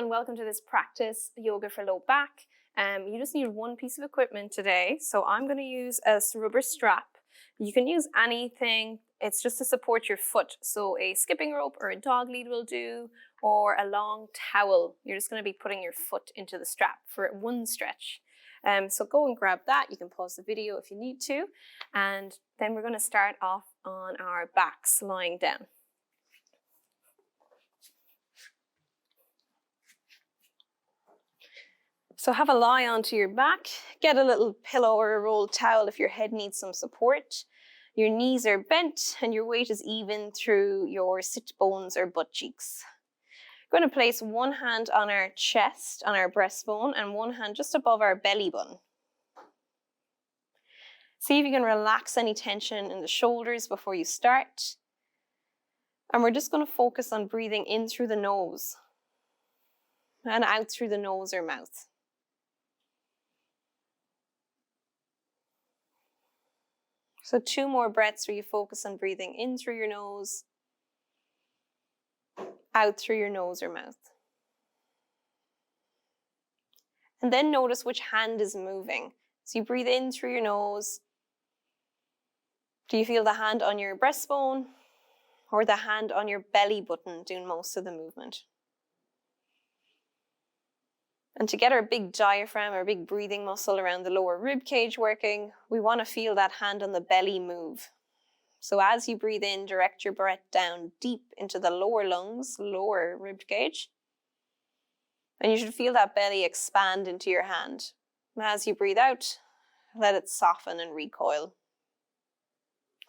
everyone, welcome to this practice yoga for low back. You just need one piece of equipment today. So I'm going to use a rubber strap. You can use anything, it's just to support your foot. So a skipping rope or a dog lead will do, or a long towel. You're just going to be putting your foot into the strap for one stretch. So go and grab that. You can pause the video if you need to. And then we're going to start off on our backs lying down. So have a lie onto your back, get a little pillow or a rolled towel if your head needs some support. Your knees are bent and your weight is even through your sit bones or butt cheeks. We're going to place one hand on our chest, on our breastbone, and one hand just above our belly button. See if you can relax any tension in the shoulders before you start. And we're just going to focus on breathing in through the nose and out through the nose or mouth. So 2 more breaths where you focus on breathing in through your nose, out through your nose or mouth. And then notice which hand is moving. So you breathe in through your nose. Do you feel the hand on your breastbone or the hand on your belly button doing most of the movement? And to get our big diaphragm, our big breathing muscle around the lower rib cage working, we want to feel that hand on the belly move. So as you breathe in, direct your breath down deep into the lower lungs, lower rib cage. And you should feel that belly expand into your hand. As you breathe out, let it soften and recoil.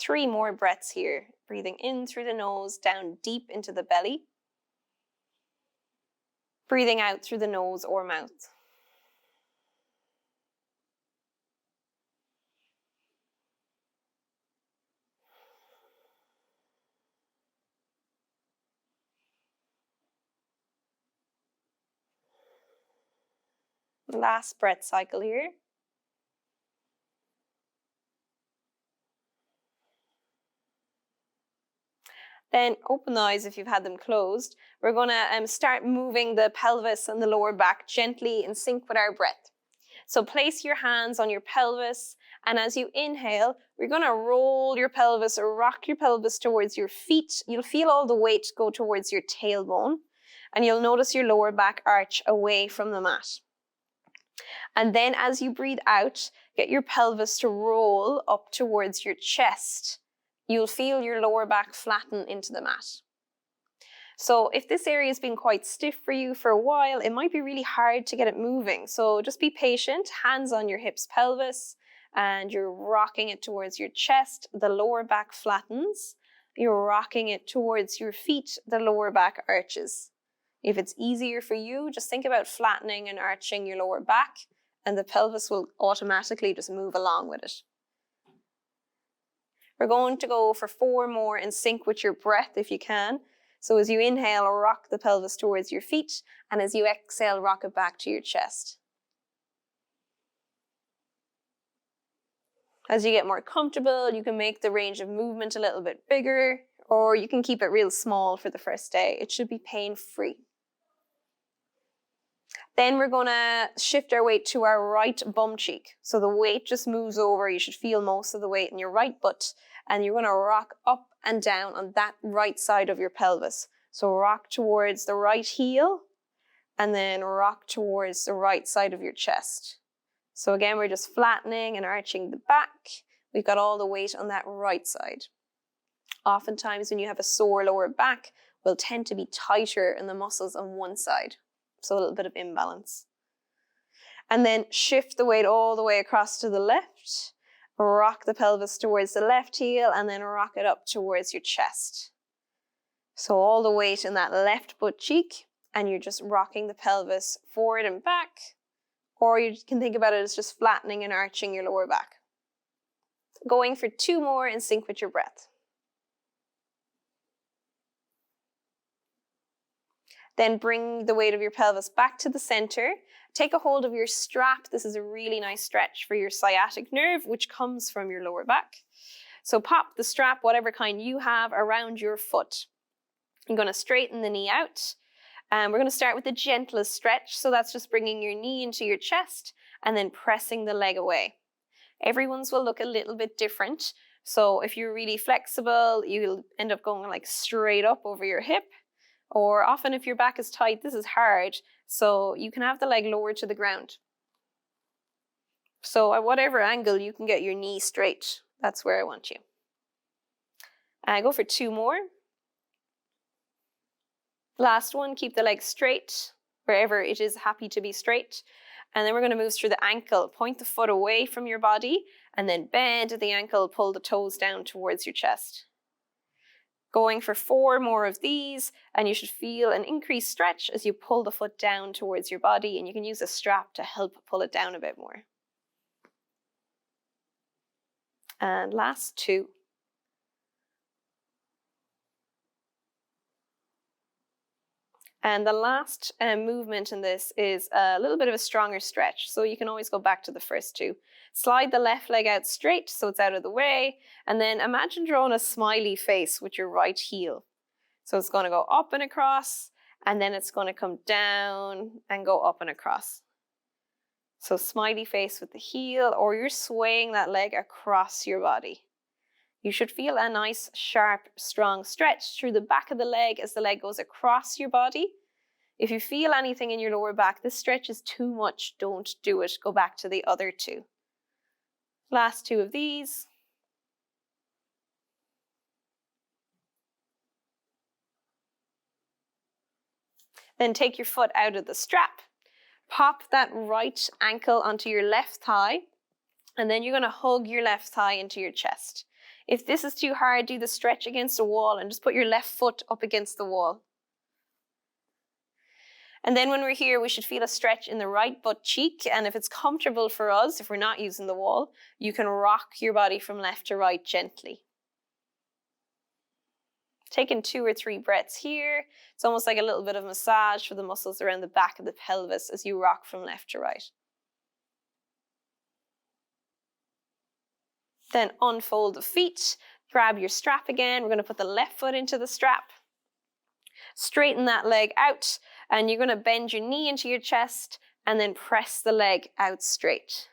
3 more breaths here. Breathing in through the nose, down deep into the belly. Breathing out through the nose or mouth. Last breath cycle here. Then open the eyes if you've had them closed. We're going to start moving the pelvis and the lower back gently in sync with our breath. So place your hands on your pelvis, and as you inhale, we're going to roll your pelvis or rock your pelvis towards your feet. You'll feel all the weight go towards your tailbone, and you'll notice your lower back arch away from the mat. And then as you breathe out, get your pelvis to roll up towards your chest. You'll feel your lower back flatten into the mat. So if this area has been quite stiff for you for a while, it might be really hard to get it moving. So just be patient, hands on your hips, pelvis, and you're rocking it towards your chest. The lower back flattens. You're rocking it towards your feet. The lower back arches. If it's easier for you, just think about flattening and arching your lower back, and the pelvis will automatically just move along with it. We're going to go for 4 more in sync with your breath if you can. So as you inhale, rock the pelvis towards your feet, and as you exhale, rock it back to your chest. As you get more comfortable, you can make the range of movement a little bit bigger, or you can keep it real small for the first day. It should be pain-free. Then we're going to shift our weight to our right bum cheek. So the weight just moves over. You should feel most of the weight in your right butt. And you're going to rock up and down on that right side of your pelvis. So rock towards the right heel and then rock towards the right side of your chest. So again, we're just flattening and arching the back. We've got all the weight on that right side. Oftentimes when you have a sore lower back, will tend to be tighter in the muscles on one side. So a little bit of imbalance. And then shift the weight all the way across to the left. Rock the pelvis towards the left heel and then rock it up towards your chest. So all the weight in that left butt cheek, and you're just rocking the pelvis forward and back. Or you can think about it as just flattening and arching your lower back. Going for 2 more in sync with your breath. Then bring the weight of your pelvis back to the center. Take a hold of your strap. This is a really nice stretch for your sciatic nerve, which comes from your lower back. So pop the strap, whatever kind you have, around your foot. You're going to straighten the knee out. We're going to start with the gentlest stretch. So that's just bringing your knee into your chest and then pressing the leg away. Everyone's will look a little bit different. So if you're really flexible, you'll end up going like straight up over your hip. Or often if your back is tight, this is hard. So you can have the leg lowered to the ground. So at whatever angle, you can get your knee straight. That's where I want you. Go for 2 more. Last one, keep the leg straight, wherever it is happy to be straight. And then we're going to move through the ankle. Point the foot away from your body and then bend at the ankle, pull the toes down towards your chest. Going for 4 more of these, and you should feel an increased stretch as you pull the foot down towards your body, and you can use a strap to help pull it down a bit more. And last 2. And the last movement in this is a little bit of a stronger stretch. So you can always go back to the first 2. Slide the left leg out straight so it's out of the way. And then imagine drawing a smiley face with your right heel. So it's going to go up and across, and then it's going to come down and go up and across. So smiley face with the heel, or you're swaying that leg across your body. You should feel a nice, sharp, strong stretch through the back of the leg as the leg goes across your body. If you feel anything in your lower back, this stretch is too much, don't do it. Go back to the other 2. Last 2 of these. Then take your foot out of the strap. Pop that right ankle onto your left thigh, and then you're going to hug your left thigh into your chest. If this is too hard, do the stretch against a wall and just put your left foot up against the wall. And then when we're here, we should feel a stretch in the right butt cheek. And if it's comfortable for us, if we're not using the wall, you can rock your body from left to right gently. Taking 2 or 3 breaths here. It's almost like a little bit of massage for the muscles around the back of the pelvis as you rock from left to right. Then unfold the feet, grab your strap again. We're going to put the left foot into the strap. Straighten that leg out, and you're going to bend your knee into your chest and then press the leg out straight.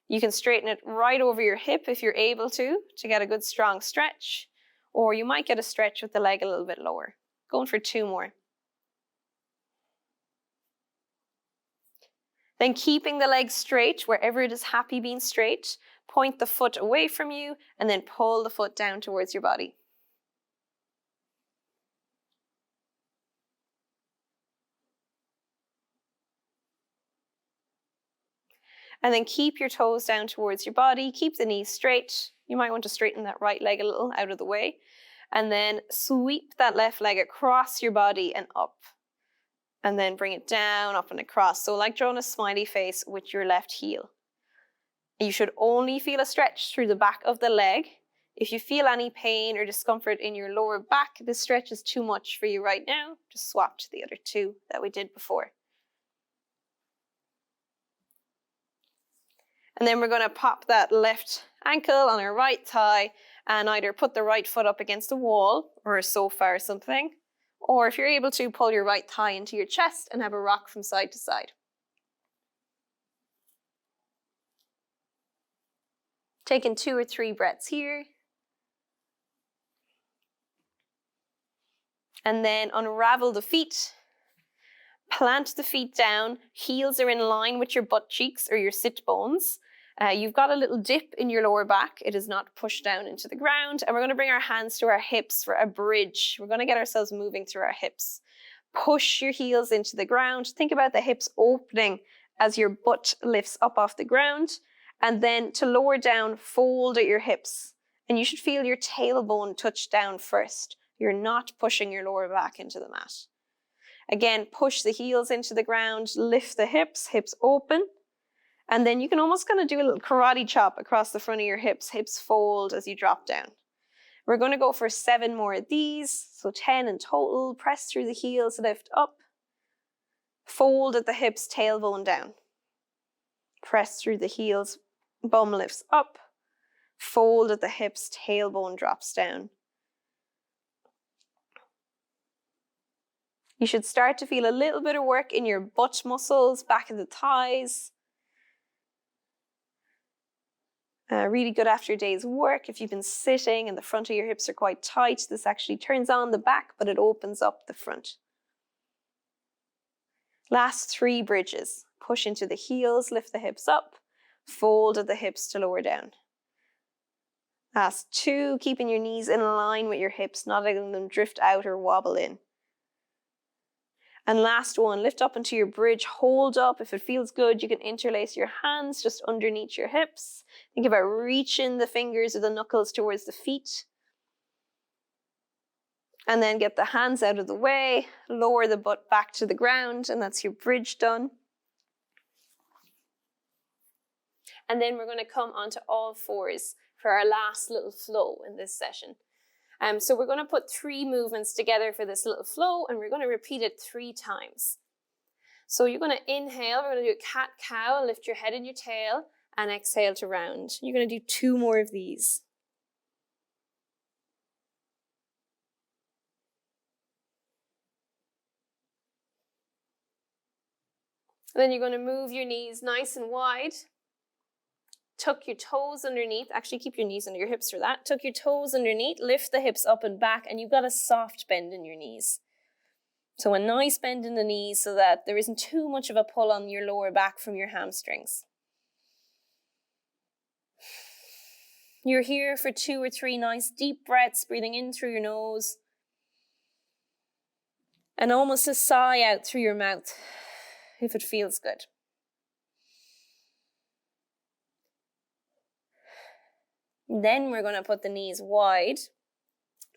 You can straighten it right over your hip if you're able to get a good strong stretch, or you might get a stretch with the leg a little bit lower. Going for 2 more. Then keeping the leg straight, wherever it is happy being straight, point the foot away from you and then pull the foot down towards your body. And then keep your toes down towards your body, keep the knees straight. You might want to straighten that right leg a little out of the way. And then sweep that left leg across your body and up. And then bring it down, up and across. So like drawing a smiley face with your left heel. You should only feel a stretch through the back of the leg. If you feel any pain or discomfort in your lower back, this stretch is too much for you right now. Just swap to the other 2 that we did before. And then we're going to pop that left ankle on our right thigh and either put the right foot up against a wall or a sofa or something. Or if you're able to, pull your right thigh into your chest and have a rock from side to side. Taking 2 or 3 breaths here. And then unravel the feet. Plant the feet down. Heels are in line with your butt cheeks or your sit bones. You've got a little dip in your lower back. It is not pushed down into the ground. And we're going to bring our hands to our hips for a bridge. We're going to get ourselves moving through our hips. Push your heels into the ground. Think about the hips opening as your butt lifts up off the ground. And then to lower down, fold at your hips. And you should feel your tailbone touch down first. You're not pushing your lower back into the mat. Again, push the heels into the ground, lift the hips, hips open. And then you can almost kind of do a little karate chop across the front of your hips. Hips fold as you drop down. We're going to go for 7 more of these. So 10 in total. Press through the heels, lift up. Fold at the hips, tailbone down. Press through the heels, bum lifts up. Fold at the hips, tailbone drops down. You should start to feel a little bit of work in your butt muscles, back of the thighs. Really good after a day's work. If you've been sitting and the front of your hips are quite tight, this actually turns on the back, but it opens up the front. Last 3 bridges. Push into the heels, lift the hips up, fold at the hips to lower down. Last 2, keeping your knees in line with your hips, not letting them drift out or wobble in. And last 1, lift up into your bridge, hold up. If it feels good, you can interlace your hands just underneath your hips. Think about reaching the fingers or the knuckles towards the feet. And then get the hands out of the way, lower the butt back to the ground, and that's your bridge done. And then we're going to come onto all fours for our last little flow in this session. So we're going to put 3 movements together for this little flow, and we're going to repeat it 3 times. So you're going to inhale, we're going to do a cat-cow, lift your head and your tail, and exhale to round. You're going to do 2 more of these. And then you're going to move your knees nice and wide. Tuck your toes underneath. Actually, keep your knees under your hips for that. Tuck your toes underneath, lift the hips up and back, and you've got a soft bend in your knees. So a nice bend in the knees so that there isn't too much of a pull on your lower back from your hamstrings. You're here for 2 or 3 nice deep breaths, breathing in through your nose. And almost a sigh out through your mouth, if it feels good. Then we're going to put the knees wide,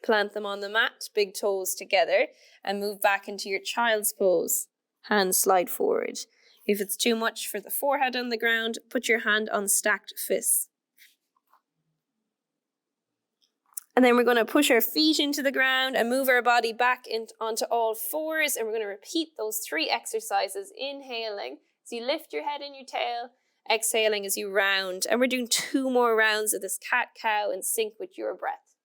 plant them on the mat, big toes together, and move back into your child's pose. Hands slide forward. If it's too much for the forehead on the ground, put your hand on stacked fists. And then we're going to push our feet into the ground and move our body back onto all fours, and we're going to repeat those 3 exercises, inhaling as you lift your head and your tail, exhaling as you round. And we're doing 2 more rounds of this cat-cow in sync with your breath.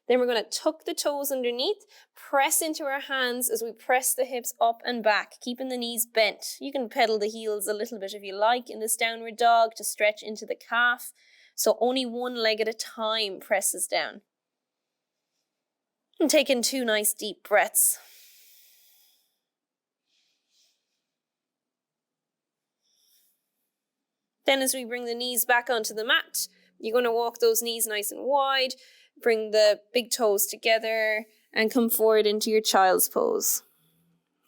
Then we're going to tuck the toes underneath, press into our hands as we press the hips up and back, keeping the knees bent. You can pedal the heels a little bit if you like in this downward dog to stretch into the calf. So only 1 leg at a time presses down. And take in 2 nice deep breaths. Then as we bring the knees back onto the mat, you're going to walk those knees nice and wide, bring the big toes together, and come forward into your child's pose.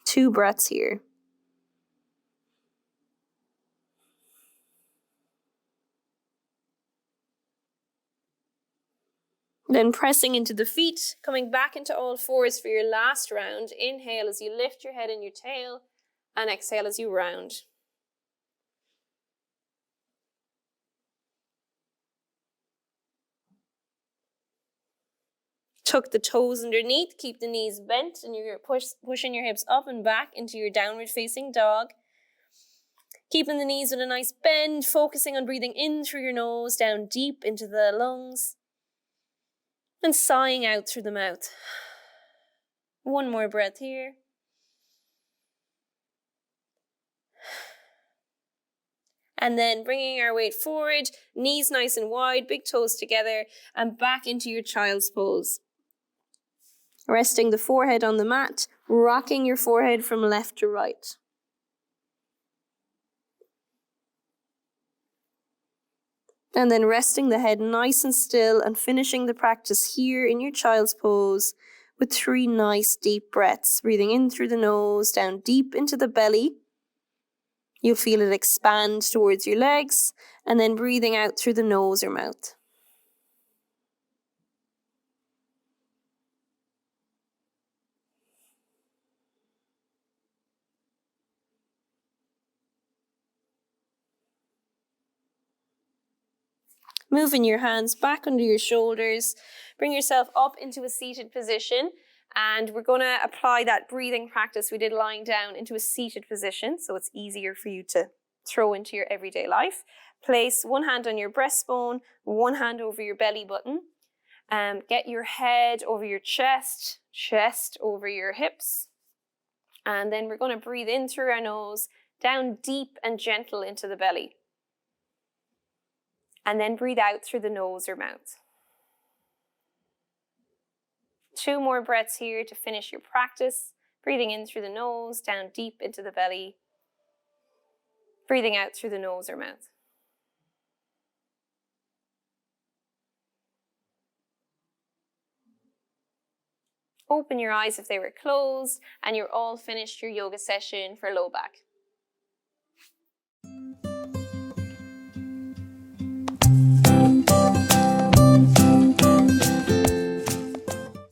2 breaths here. Then pressing into the feet, coming back into all fours for your last round. Inhale as you lift your head and your tail, and exhale as you round. Tuck the toes underneath, keep the knees bent, and you're pushing your hips up and back into your downward facing dog. Keeping the knees with a nice bend, focusing on breathing in through your nose, down deep into the lungs, and sighing out through the mouth. 1 more breath here. And then bringing our weight forward, knees nice and wide, big toes together, and back into your child's pose. Resting the forehead on the mat, rocking your forehead from left to right. And then resting the head nice and still and finishing the practice here in your child's pose with 3 nice deep breaths, breathing in through the nose, down deep into the belly. You'll feel it expand towards your legs, and then breathing out through the nose or mouth. Moving your hands back under your shoulders, bring yourself up into a seated position, and we're going to apply that breathing practice we did lying down into a seated position, so it's easier for you to throw into your everyday life. Place 1 hand on your breastbone, 1 hand over your belly button, Get your head over your chest, chest over your hips. And then we're going to breathe in through our nose, down deep and gentle into the belly. And then breathe out through the nose or mouth. 2 more breaths here to finish your practice. Breathing in through the nose, down deep into the belly. Breathing out through the nose or mouth. Open your eyes if they were closed, and you're all finished your yoga session for low back.